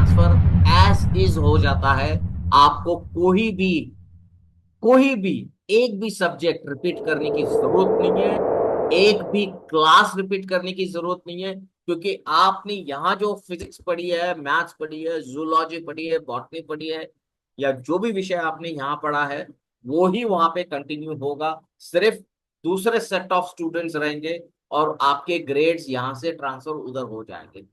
Transfer as is हो जाता है। आपको कोई भी एक भी सब्जेक्ट रिपीट करने की जरूरत नहीं है। एक भी क्लास रिपीट करने की जरूरत नहीं है, क्योंकि आपने यहाँ जो फिजिक्स पढ़ी है, मैथ्स पढ़ी है, जूलॉजी पढ़ी है, बॉटनी पढ़ी है, या जो भी विषय आपने यहाँ पढ़ा है, वो ही वहां पे कंटिन्यू होगा। सिर्फ दूसरे सेट ऑफ स्टूडेंट्स रहेंगे और आपके ग्रेड्स यहाँ से ट्रांसफर उधर हो जाएंगे।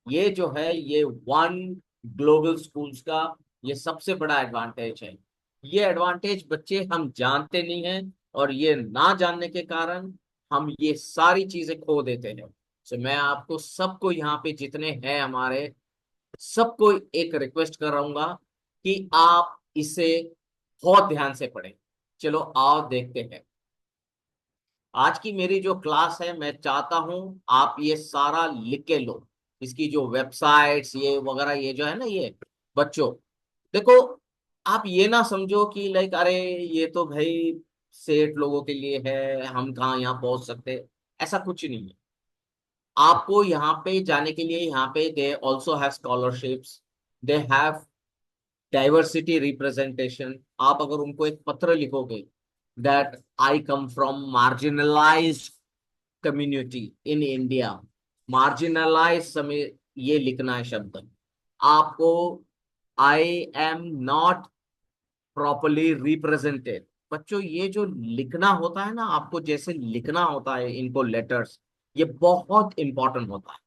ये जो है, ये वन ग्लोबल स्कूल्स का ये सबसे बड़ा एडवांटेज है। ये एडवांटेज बच्चे हम जानते नहीं हैं, और ये ना जानने के कारण हम ये सारी चीजें खो देते हैं। तो मैं आपको सबको यहाँ पे जितने हैं हमारे, सबको एक रिक्वेस्ट कर रहूंगा कि आप इसे बहुत ध्यान से पढ़ें। चलो आओ देखते हैं। आज की मेरी जो क्लास है, मैं चाहता हूं आप ये सारा लिख के लो। इसकी जो वेबसाइट्स ये वगैरह ये जो है ना, ये बच्चों देखो, आप ये ना समझो कि लाइक अरे ये तो भाई सेठ लोगों के लिए है, हम कहाँ यहाँ पहुंच सकते। ऐसा कुछ नहीं है। आपको यहाँ पे जाने के लिए, यहाँ पे they also have scholarships, they have diversity representation. आप अगर उनको एक पत्र लिखोगे that I come from marginalised community in India, marginalise समय ये लिखना है शब्द आपको। I am not properly represented. बच्चों ये जो लिखना होता है ना, आपको जैसे लिखना होता है इनको लेटर्स, ये बहुत इंपॉर्टेंट होता है।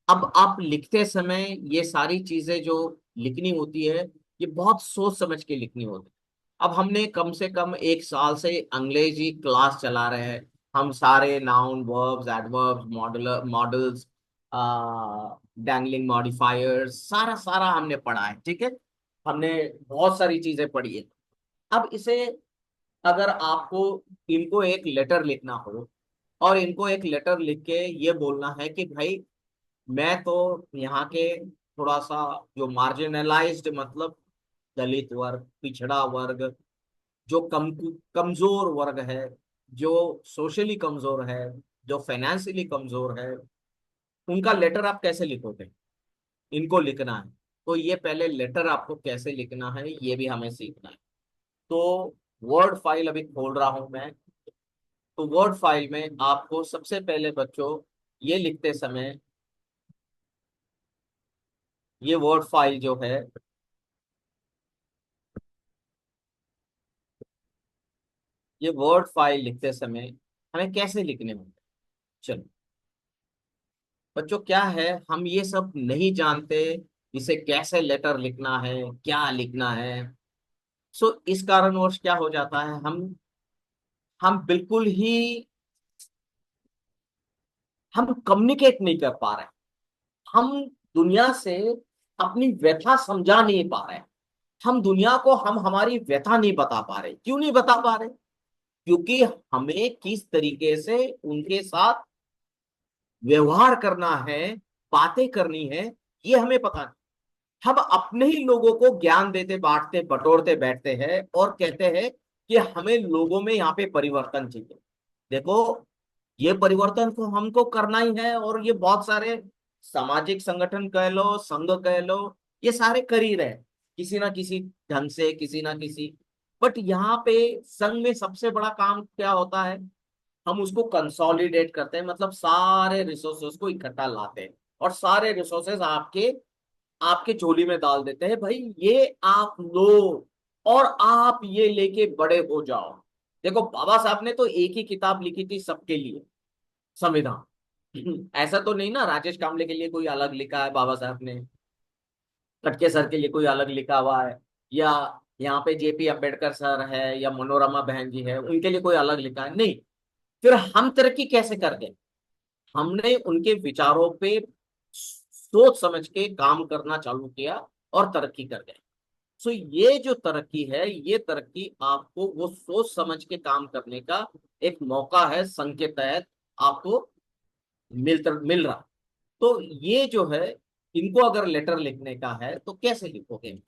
अब आप लिखते समय ये सारी चीजें जो लिखनी होती है, ये बहुत सोच समझ के लिखनी होती है। अब हमने कम से कम 1 साल से अंग्रेजी क्लास चला रहे हैं। हम सारे noun verbs adverbs models dangling modifiers सारा सारा हमने पढ़ा है, ठीक है। हमने बहुत सारी चीजें पढ़ी है। अब इसे अगर आपको इनको एक लेटर लिखना हो, और इनको एक लेटर लिख के ये बोलना है कि भाई मैं तो यहाँ के थोड़ा सा जो मार्जिनलाइज्ड मतलब दलित वर्ग, पिछड़ा वर्ग, जो कमजोर वर्ग है, जो सोशली कमजोर है, जो फाइनेंशियली कमजोर है, उनका लेटर आप कैसे लिखोगे। इनको लिखना है, तो ये पहले लेटर आपको कैसे लिखना है ये भी हमें सीखना है। तो वर्ड फाइल अभी खोल रहा हूं मैं। तो वर्ड फाइल में आपको सबसे पहले बच्चों ये लिखते समय, ये वर्ड फाइल जो है, ये वर्ड फाइल लिखते समय हमें कैसे लिखने होंगे। चलो बच्चों, क्या है, हम ये सब नहीं जानते, इसे कैसे लेटर लिखना है, क्या लिखना है। सो इस कारणवश क्या हो जाता है, हम बिल्कुल ही हम कम्युनिकेट नहीं कर पा रहे। हम दुनिया से अपनी व्यथा समझा नहीं पा रहे। हम दुनिया को हम हमारी व्यथा नहीं बता पा रहे। क्यों नहीं बता पा रहे? क्योंकि हमें किस तरीके से उनके साथ व्यवहार करना है, बातें करनी है, ये हमें पता नहीं। हम अपने ही लोगों को ज्ञान देते, बांटते, बटोरते बैठते हैं और कहते हैं कि हमें लोगों में यहाँ पे परिवर्तन चाहिए। देखो, ये परिवर्तन को हमको करना ही है, और ये बहुत सारे सामाजिक संगठन कह लो, संघ कह लो, ये सारे कर ही रहे किसी ना किसी ढंग से, किसी ना किसी। बट यहाँ पे संघ में सबसे बड़ा काम क्या होता है, हम उसको कंसोलिडेट करते हैं, मतलब सारे रिसोर्सेज को इकट्ठा लाते हैं, और सारे रिसोर्सेज आपके आपके झोली में डाल देते हैं। भाई ये आप लो, और आप ये लेके बड़े हो जाओ। देखो, बाबा साहब ने तो एक ही किताब लिखी थी सबके लिए, संविधान। ऐसा तो नहीं ना राजेश कामले के लिए कोई अलग लिखा है बाबा साहब ने, कटके सर के लिए कोई अलग लिखा हुआ है, या यहाँ पे जेपी अम्बेडकर सर है, या मनोरमा बहन जी है, उनके लिए कोई अलग लिखा है नहीं। फिर हम तरक्की कैसे कर गए? हमने उनके विचारों पे सोच समझ के काम करना चालू किया और तरक्की कर गए। सो ये जो तरक्की है, ये तरक्की आपको वो सोच समझ के काम करने का एक मौका है, संघ के तहत आपको मिल रहा। तो ये जो है, इनको अगर लेटर लिखने का है तो कैसे लिखोगे।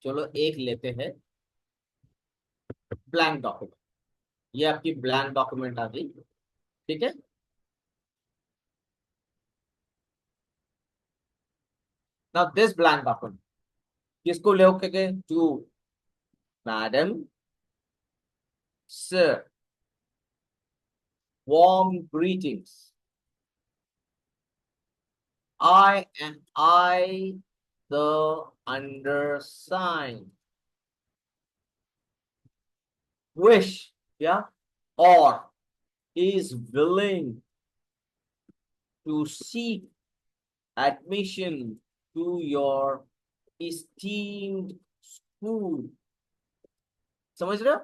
चलो एक लेते हैं ब्लैंक डॉक्यूमेंट। ये आपकी ब्लैंक डॉक्यूमेंट आ गई, ठीक है। Now this blank button, किसको लिखोगे? To madam, sir, warm greetings. I, the undersigned, wish, yeah, or is willing to seek admission to your esteemed school. समझ रहे हो?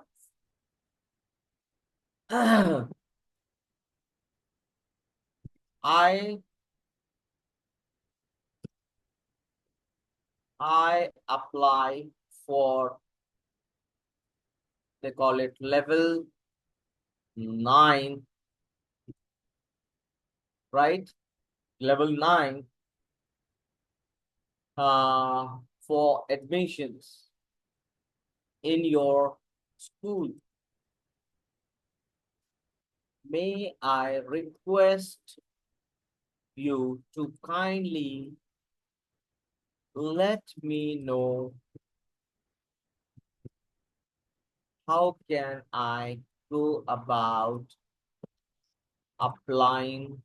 I apply for, they call it level 9, right? Level 9 for admissions in your school. May I request you to kindly let me know how can I go about applying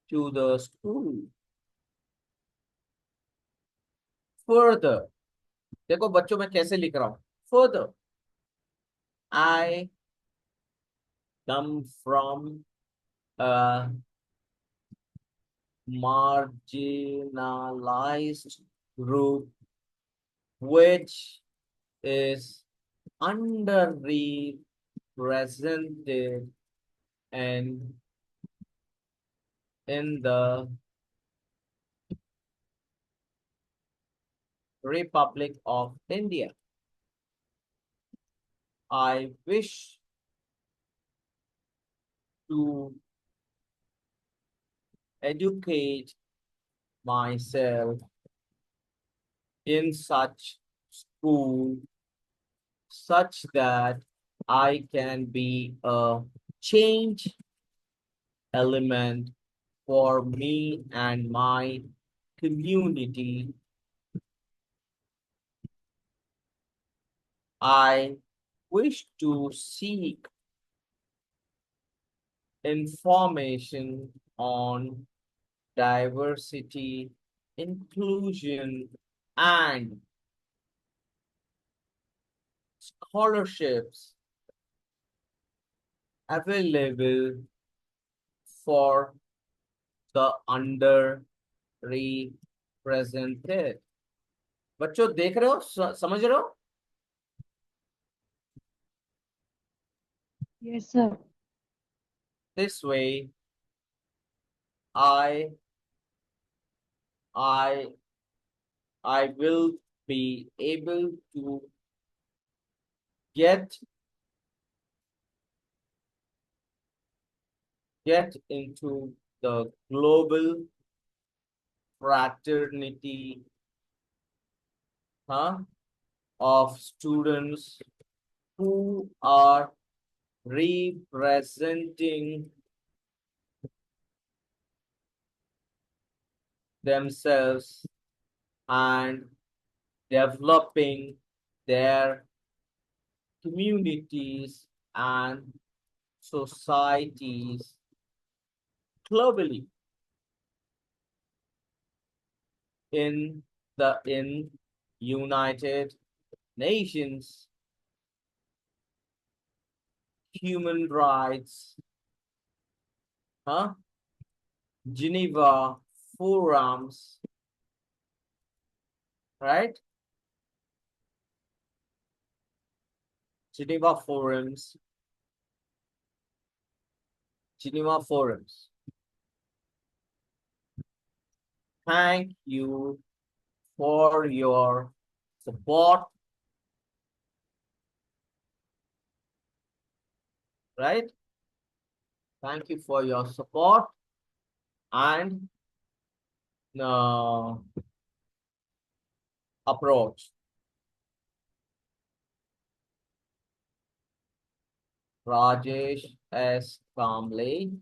to the school. Further, देखो बच्चों मैं कैसे लिख रहा हूं. Further, I come from a marginalized group which is underrepresented and in the Republic of India. I wish to educate myself in such school such that I can be a change element for me and my community. I wish to seek information on diversity, inclusion, and scholarships available for the underrepresented. बच्चों देख रहे हो, समझ रहे हो? Yes, sir. This way, I I I will be able to get into the global fraternity, of students who are representing themselves and developing their communities and societies globally in United Nations human rights, Geneva forums, right? Geneva forums. Thank you for your support, right? Thank you for your support and approach. Rajesh S. Kamble,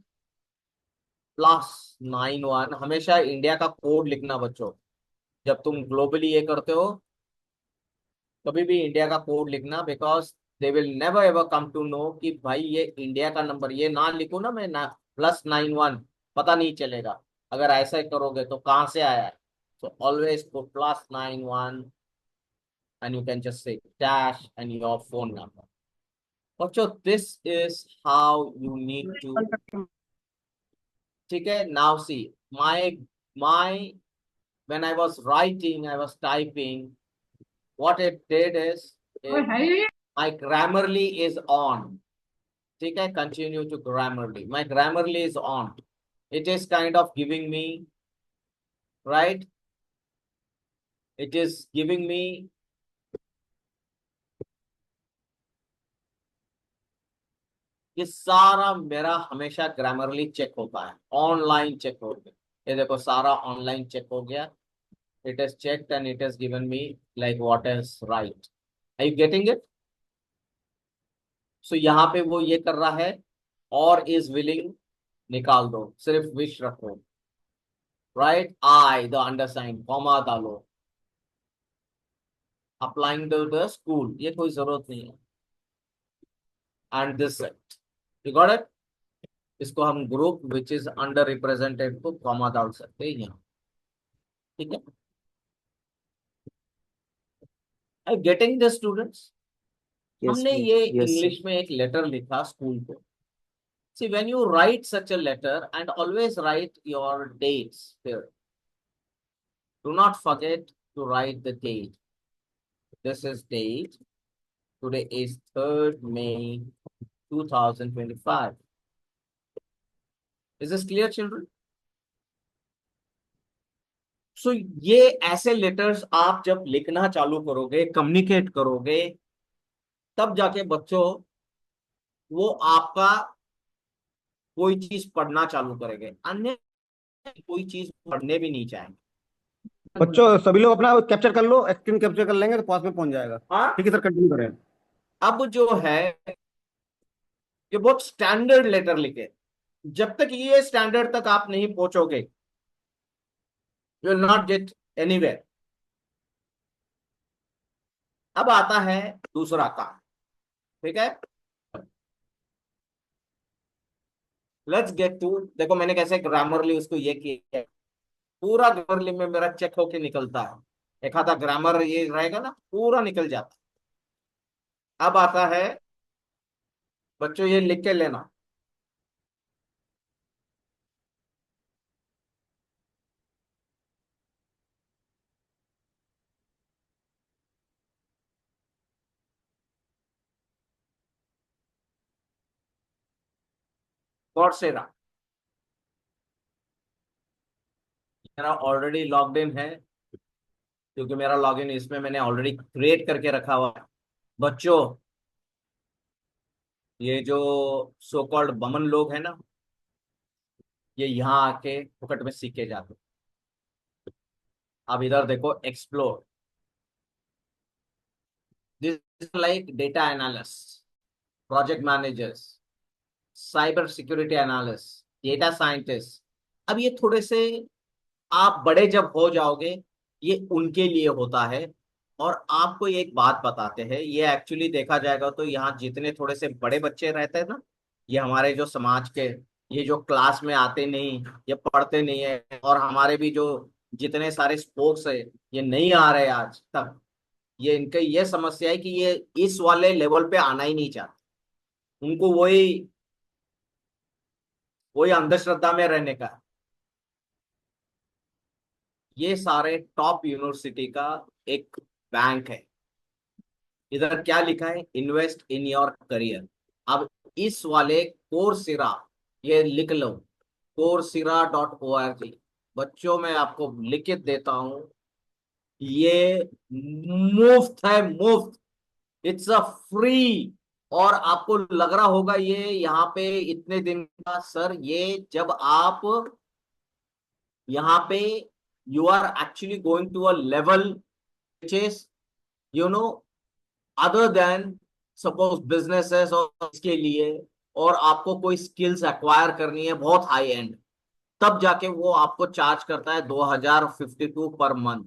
+91। हमेशा India का code लिखना बच्चों, जब तुम globally ये करते हो कभी भी इंडिया का कोड लिखना, because they will never ever come to know कि भाई ये इंडिया का नंबर, ये ना लिखू ना मैं ना, +91, पता नहीं चलेगा। अगर ऐसा ही करोगे तो कहाँ से आया है। So always put +91 and you can just say dash and your phone number. बच्चों this is how you need to, ठीक है। now see my when I was writing, I was typing, what it did is my Grammarly is on, ठीक है। continue to Grammarly, my Grammarly is on, it is kind of giving me, right, it is giving me, ये सारा मेरा हमेशा Grammarly check होता है, online check हो गया। ये देखो सारा ऑनलाइन चेक हो गया, it is checked and it has given me like what is right. Are you getting it? So यहाँ पे वो ये कर रहा है, और is willing निकाल दो, सिर्फ विश रखो, right, I the undersign comma डालो, applying to the school ये कोई जरूरत नहीं है, and this set, you got it। इसको हम group which is under represented को कॉमा डाल सकते हैं यहाँ, ठीक है। I getting the students. Yes, हमने sir. ये Yes, sir. इंग्लिश में एक लेटर लिखा स्कूल को। See, when you write such a letter, and always write your dates here. Do not forget to write the date. This is date. Today is 3rd May 2025. Is this clear, children? So, ये ऐसे letters आप जब लिखना चालू करोगे, communicate करोगे, तब जाके बच्चों वो आपका कोई चीज पढ़ना चालू करेंगे, अन्य कोई चीज पढ़ने भी नहीं चाहेंगे। बच्चों सभी लोग अपना कैप्चर कर लो, स्क्रीन कैप्चर कर लेंगे तो पास में पहुंच जाएगा। हाँ, ठीक है सर, कंटिन्यू करें। अब जो है ये बहुत स्टैंडर्ड लेटर लिखे, जब तक ये स्टैंडर्ड तक आप नहीं पहुंचोगे you will not get anywhere. अब आता है दूसरा काम, ठीक है। लेट्स गेट टू, देखो मैंने कैसे ग्रामरली उसको ये किया, पूरा ग्रामरली में मेरा चेक होके निकलता है, एक आधा ग्रामर ये रहेगा ना, पूरा निकल जाता है। अब आता है बच्चों, ये लिख के लेना, कॉर्सेरा। मेरा ऑलरेडी लॉग्ड इन है, क्योंकि मेरा लॉगिन इसमें मैंने ऑलरेडी क्रिएट करके रखा हुआ है। बच्चों ये जो सो कॉल्ड बमन लोग हैं ना, ये यहाँ आके फुकट में सीख के जाते। अब इधर देखो, explore, this like data analyst, project managers, cyber security analyst, data scientist. अब ये थोड़े से आप बड़े जब हो जाओगे ये उनके लिए होता है। और आपको एक बात बताते हैं, ये एक्चुअली देखा जाएगा तो यहाँ जितने थोड़े से बड़े बच्चे रहते हैं ना, ये हमारे जो समाज के, ये जो क्लास में आते नहीं, ये पढ़ते नहीं है, और हमारे भी जो जितने सारे स्पोर्ट्स है ये नहीं आ रहे आज तक, ये इनका ये समस्या है कि ये इस वाले लेवल पे आना ही नहीं चाहते। उनको वही वही अंधश्रद्धा में रहने का है। ये सारे टॉप यूनिवर्सिटी का एक बैंक है। इधर क्या लिखा है, इन्वेस्ट इन योर करियर। अब इस वाले कोर्सेरा, ये लिख लो, coursera.org। बच्चों मैं आपको लिख के देता हूं, ये मुफ्त है, मुफ्त, इट्स अ फ्री। और आपको लग रहा होगा ये यहाँ पे इतने दिन का, सर ये जब आप यहाँ पे you are actually going to a level which is you know other than suppose businesses और इसके लिए, और आपको कोई स्किल्स एक्वायर करनी है बहुत हाई एंड, तब जाके वो आपको चार्ज करता है 2052 पर मंथ।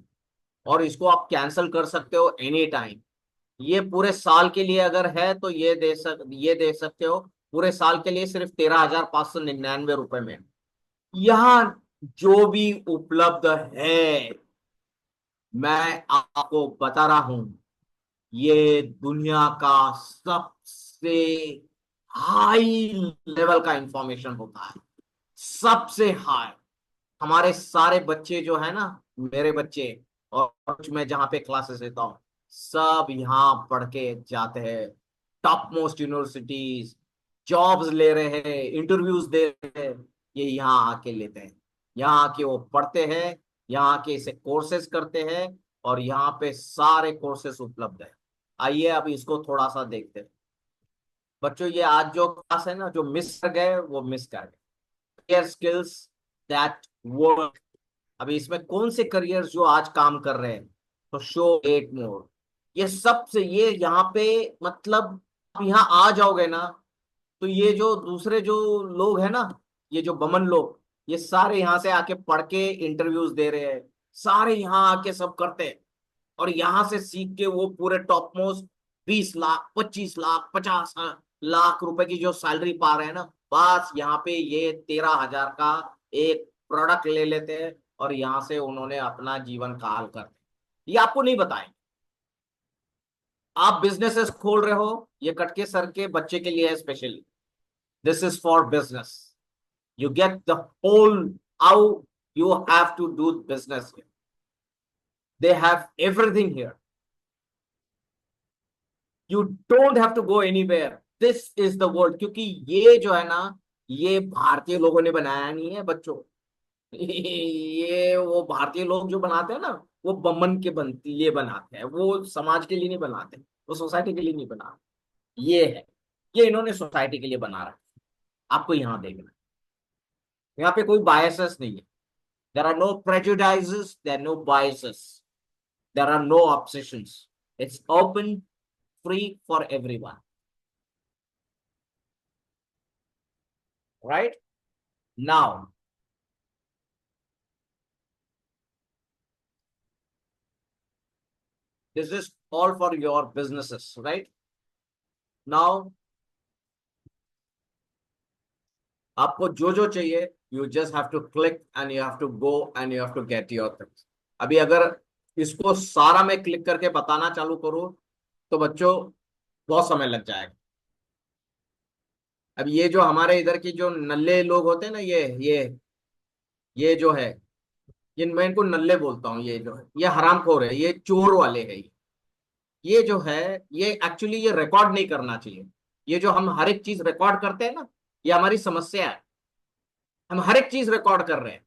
और इसको आप कैंसिल कर सकते हो एनी टाइम। ये पूरे साल के लिए अगर है तो ये दे सकते हो। पूरे साल के लिए सिर्फ 13,599 रुपए में। यहाँ जो भी उपलब्ध है, मैं आपको बता रहा हूं, ये दुनिया का सबसे हाई लेवल का इंफॉर्मेशन होता है। सबसे हाई। हमारे सारे बच्चे जो है ना, मेरे बच्चे और कुछ मैं जहाँ पे क्लासेस लेता हूँ, सब यहाँ पढ़ के जाते हैं। टॉप मोस्ट यूनिवर्सिटीज, जॉब्स ले रहे हैं, इंटरव्यूज दे रहे हैं। ये यहाँ आके लेते हैं। यहाँ आके वो पढ़ते हैं। यहाँ आके इसे कोर्सेज करते हैं। और यहाँ पे सारे कोर्सेज उपलब्ध है। आइए अब इसको थोड़ा सा देखते हैं। बच्चों, ये आज जो क्लास है ना, जो मिस कर गए वो मिस कर गए। Career skills that work. अभी इसमें कौन से करियर जो आज काम कर रहे हैं, तो शो एट मोर। ये सबसे ये यहाँ पे, मतलब आप यहाँ आ जाओगे ना, तो ये जो दूसरे जो लोग हैं ना, ये जो बमन लोग, ये सारे यहाँ से आके पढ़ के इंटरव्यूज दे रहे हैं। सारे यहाँ आके सब करते हैं। और यहाँ से सीख के वो पूरे टॉप मोस्ट 20 लाख, 25 लाख, 50 लाख रुपए की जो सैलरी पा रहे हैं ना, बस यहाँ पे ये 13,000 का एक प्रोडक्ट ले लेते हैं। और यहाँ से उन्होंने अपना जीवन काल कर दिया। ये आपको नहीं बताएंगे। आप बिजनेसेस खोल रहे हो, ये कटके सर के बच्चे के लिए है specially. This is for business. You get the whole how you have to do business here. They have everything here. You don't have to go anywhere. This is the world. क्योंकि ये जो है ना, ये भारतीय लोगों ने बनाया नहीं है बच्चों। ये वो भारतीय लोग जो बनाते हैं ना, वो बमन के बनती लिए बनाते हैं। वो समाज के लिए नहीं बनाते, वो सोसाइटी के लिए नहीं बनाते। ये है, ये इन्होंने सोसाइटी के लिए बना रखा है। आपको यहाँ देखना है। यहाँ पे कोई बायसेस नहीं है। There are no prejudices, there are no biases, there are no obsessions. It's open, free for everyone. Right? Now, this is all for your businesses, right? Now, आपको जो जो चाहिए, you just have to click and you have to go and you have to get your things. अभी अगर इसको सारा मैं click करके बताना चालू करूं, तो बच्चों बहुत समय लग जाएगा। अब ये जो हमारे इधर की जो नल्ले लोग होते हैं ना, ये जो है, जिन मैं इनको नल्ले बोलता हूँ, ये जो है, ये हरामखोर है, ये चोर वाले है। ये जो है, ये एक्चुअली ये रिकॉर्ड नहीं करना चाहिए। ये जो हम हर एक चीज रिकॉर्ड करते हैं ना, ये हमारी समस्या है। हम हर एक चीज रिकॉर्ड कर रहे हैं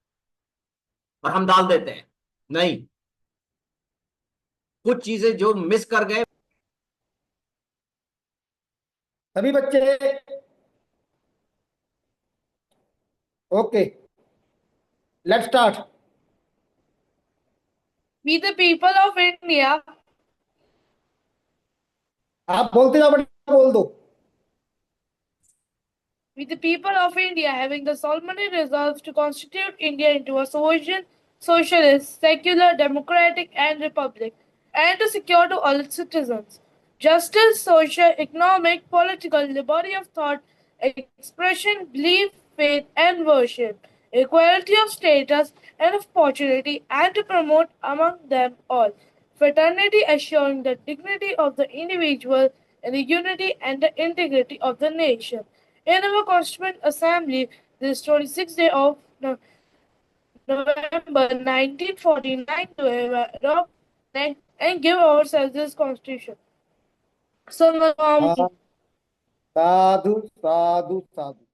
और हम डाल देते हैं। नहीं, कुछ चीजें जो मिस कर गए। सभी बच्चे okay, let's start. We the people of India, आप बोलते जाओ, बट बोल दो। we the people of India, having the solemnly resolved to constitute India into a sovereign, socialist, secular, democratic, and republic, and to secure to all its citizens justice, social, economic, political, liberty of thought, expression, belief, faith, and worship, equality of status and of opportunity, and to promote among them all fraternity, assuring the dignity of the individual and the unity and the integrity of the nation. In our Constituent Assembly, this 26th day of November 1949 to adopt and give ourselves this Constitution. हाँ, Sangam. साधु साधु साधु।